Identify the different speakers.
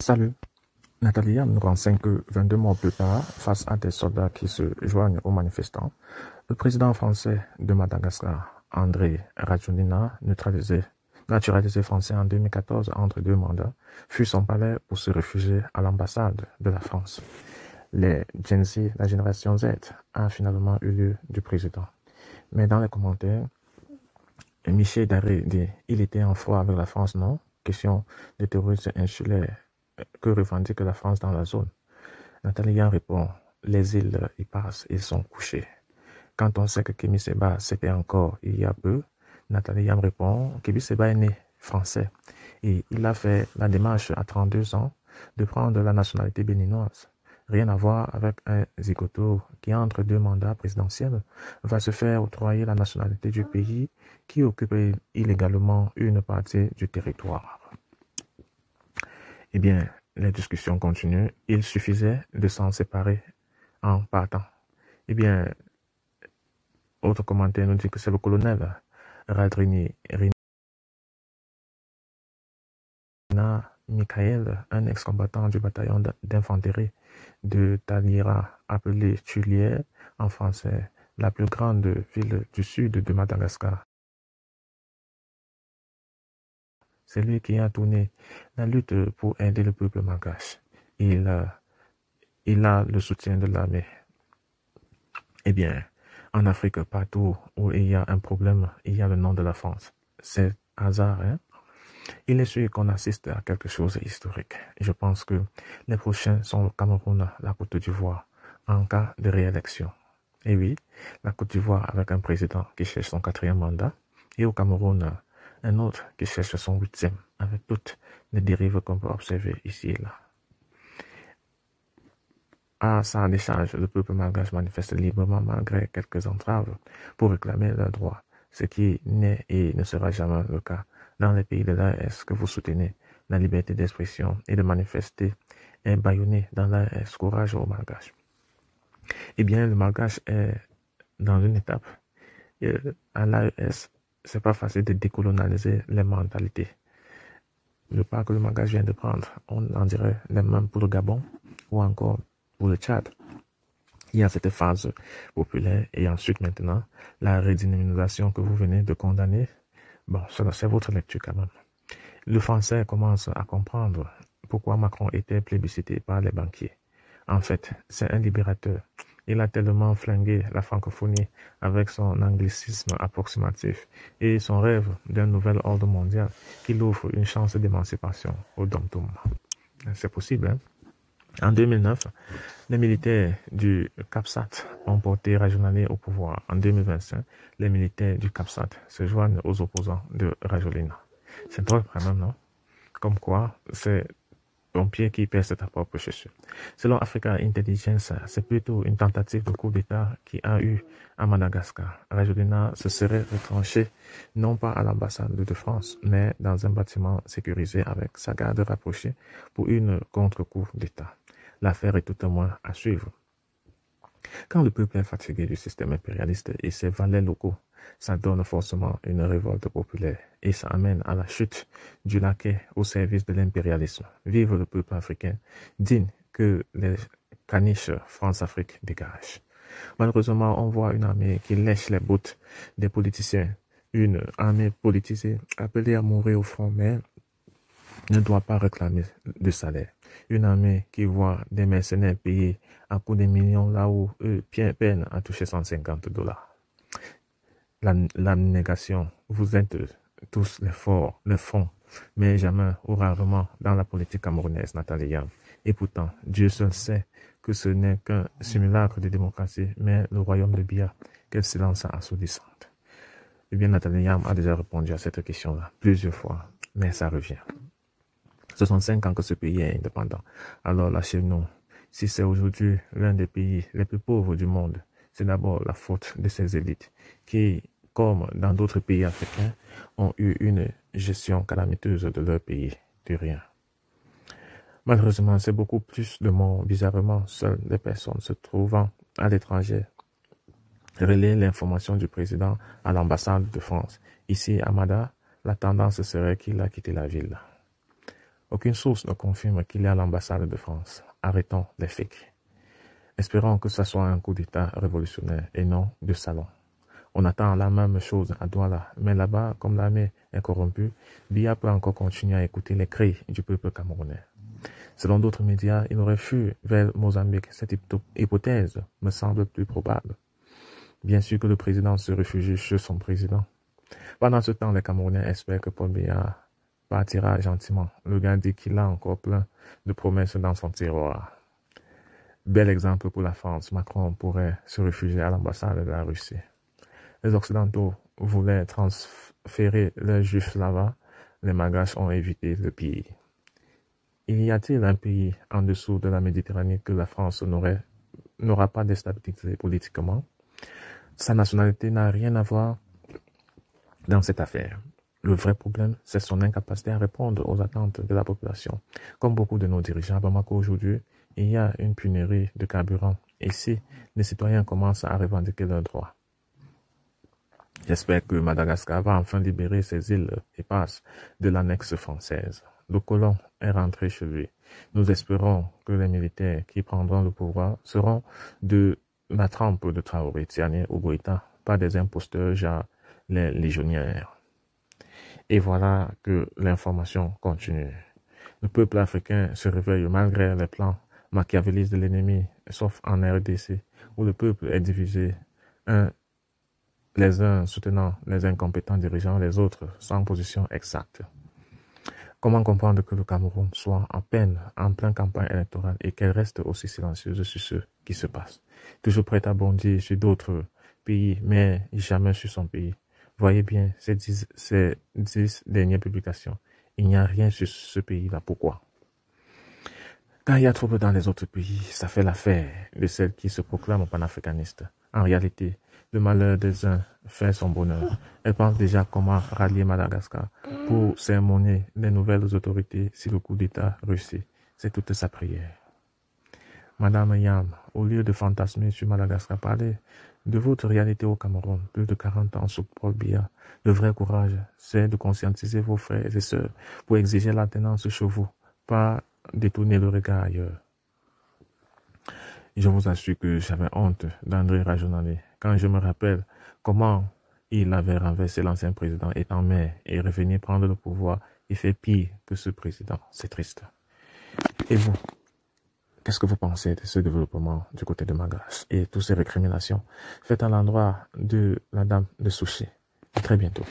Speaker 1: Salut. Natalia nous renseigne que 22 mois plus tard, face à des soldats qui se joignent aux manifestants, le président français de Madagascar, André Rajoelina, naturalisé français en 2014 entre deux mandats, fut son palais pour se réfugier à l'ambassade de la France. Les Gen Z, la génération Z, a finalement eu lieu du président. Mais dans les commentaires, Michel Daré dit « Il était en froid avec la France, non ?» Question des terroristes insulaires que revendique la France dans la zone. Natalia répond « Les îles y passent, ils sont couchés ». Quand on sait que Kémy Séba c'était encore il y a peu, Natalia me répond « Kémy Séba est né français et il a fait la démarche à 32 ans de prendre la nationalité béninoise. Rien à voir avec un zigoto qui, entre deux mandats présidentiels, va se faire octroyer la nationalité du pays qui occupe illégalement une partie du territoire. » Eh bien, les discussions continuent. Il suffisait de s'en séparer en partant. Eh bien, autre commentaire nous dit que c'est le colonel Radrini Rina Michael, un ex-combattant du bataillon d'infanterie de Talira, appelé Tulier en français, la plus grande ville du sud de Madagascar. C'est lui qui a tourné la lutte pour aider le peuple malgache. Il a le soutien de l'armée. Eh bien, en Afrique, partout où il y a un problème, il y a le nom de la France. C'est hasard, hein? Il est sûr qu'on assiste à quelque chose d'historique. Je pense que les prochains sont le Cameroun, la Côte d'Ivoire, en cas de réélection. Et oui, la Côte d'Ivoire avec un président qui cherche son 4e mandat, et au Cameroun, un autre qui cherche son 8e, avec toutes les dérives qu'on peut observer ici et là. À sa décharge, le peuple malgache manifeste librement malgré quelques entraves pour réclamer leurs droits, ce qui n'est et ne sera jamais le cas dans les pays de l'AES que vous soutenez. La liberté d'expression et de manifester est bâillonnée dans l'AES. Courage aux malgaches. Eh bien, le malgache est dans une étape. À l'AES, c'est pas facile de décoloniser les mentalités. Le pas que le malgache vient de prendre, on en dirait les mêmes pour le Gabon ou encore pour le Tchad. Il y a cette phase populaire et ensuite maintenant la redynamisation que vous venez de condamner. Bon, c'est votre lecture quand même. Le français commence à comprendre pourquoi Macron était plébiscité par les banquiers. En fait, c'est un libérateur. Il a tellement flingué la francophonie avec son anglicisme approximatif et son rêve d'un nouvel ordre mondial qu'il offre une chance d'émancipation au dom-tom. C'est possible, hein? En 2009, les militaires du CAPSAT ont porté Rajoelina au pouvoir. En 2025, les militaires du CAPSAT se joignent aux opposants de Rajoelina. C'est drôle quand même, non? Comme quoi, c'est ton pied qui pèse ta propre chaussure. Selon Africa Intelligence, c'est plutôt une tentative de coup d'État qui a eu à Madagascar. Rajoelina se serait retranché non pas à l'ambassade de France, mais dans un bâtiment sécurisé avec sa garde rapprochée pour une contre-coup d'État. L'affaire est tout au moins à suivre. Quand le peuple est fatigué du système impérialiste et ses valets locaux, ça donne forcément une révolte populaire et ça amène à la chute du laquais au service de l'impérialisme. Vive le peuple africain, digne que les caniches France-Afrique dégagent. Malheureusement, on voit une armée qui lèche les bottes des politiciens, une armée politisée appelée à mourir au front, mais ne doit pas réclamer de salaire. Une armée qui voit des mercenaires payés à coups de millions là où eux peinent à toucher $150. L'abnégation, vous êtes tous les forts, les fonds, mais jamais ou rarement dans la politique camerounaise, Natalia. Et pourtant, Dieu seul sait que ce n'est qu'un simulacre de démocratie, mais le royaume de Biya, quel silence assourdissante. Eh bien, Natalia a déjà répondu à cette question-là plusieurs fois, mais ça revient. 65 ans que ce pays est indépendant. Alors lâchez-nous. Si c'est aujourd'hui l'un des pays les plus pauvres du monde, c'est d'abord la faute de ces élites qui, comme dans d'autres pays africains, ont eu une gestion calamiteuse de leur pays, de rien. Malheureusement, c'est beaucoup plus de morts. Bizarrement, seules les personnes se trouvant à l'étranger relaient l'information du président à l'ambassade de France. Ici, à Mada, la tendance serait qu'il a quitté la ville. Aucune source ne confirme qu'il est à l'ambassade de France. Arrêtons les fakes. Espérons que ce soit un coup d'État révolutionnaire et non de salon. On attend la même chose à Douala, mais là-bas, comme l'armée est corrompue, Biya peut encore continuer à écouter les cris du peuple camerounais. Selon d'autres médias, il aurait fui vers Mozambique. Cette hypothèse me semble plus probable. Bien sûr que le président se réfugie chez son président. Pendant ce temps, les Camerounais espèrent que Paul Biya partira gentiment. Le gars dit qu'il a encore plein de promesses dans son tiroir. Bel exemple pour la France. Macron pourrait se réfugier à l'ambassade de la Russie. Les Occidentaux voulaient transférer leurs juifs là-bas. Les Malgaches ont évité le pire. Y a-t-il un pays en dessous de la Méditerranée que la France n'aura pas déstabilisé politiquement? Sa nationalité n'a rien à voir dans cette affaire. Le vrai problème, c'est son incapacité à répondre aux attentes de la population. Comme beaucoup de nos dirigeants à Bamako aujourd'hui, il y a une pénurie de carburant. Ici, les citoyens commencent à revendiquer leurs droits. J'espère que Madagascar va enfin libérer ses îles éparses de l'annexe française. Le colon est rentré chez lui. Nous espérons que les militaires qui prendront le pouvoir seront de la trempe de Traoré, Tiani ou Goïta, pas des imposteurs genre les légionnaires. Et voilà que l'information continue. Le peuple africain se réveille malgré les plans machiavélistes de l'ennemi, sauf en RDC, où le peuple est divisé, les uns soutenant les incompétents dirigeants, les autres sans position exacte. Comment comprendre que le Cameroun soit en peine, en pleine campagne électorale et qu'elle reste aussi silencieuse sur ce qui se passe? Toujours prête à bondir sur d'autres pays, mais jamais sur son pays. Voyez bien ces 10 dernières publications. Il n'y a rien sur ce pays-là. Pourquoi? Quand il y a trouble dans les autres pays, ça fait l'affaire de celles qui se proclament panafricanistes. En réalité, le malheur des uns fait son bonheur. Elle pense déjà comment rallier Madagascar pour sermonner les nouvelles autorités si le coup d'État réussit. C'est toute sa prière. Madame Yam, au lieu de fantasmer sur Madagascar, parlez de votre réalité au Cameroun, plus de 40 ans sous Paul Biya. Le vrai courage, c'est de conscientiser vos frères et sœurs pour exiger l'alternance chez vous, pas détourner le regard ailleurs. Je vous assure que j'avais honte d'André Rajoelina quand je me rappelle comment il avait renversé l'ancien président étant maire et revenir prendre le pouvoir et fait pire que ce président. C'est triste. Et vous, qu'est-ce que vous pensez de ce développement du côté de Magache et toutes ces récriminations faites à l'endroit de la dame de Souchy? À très bientôt.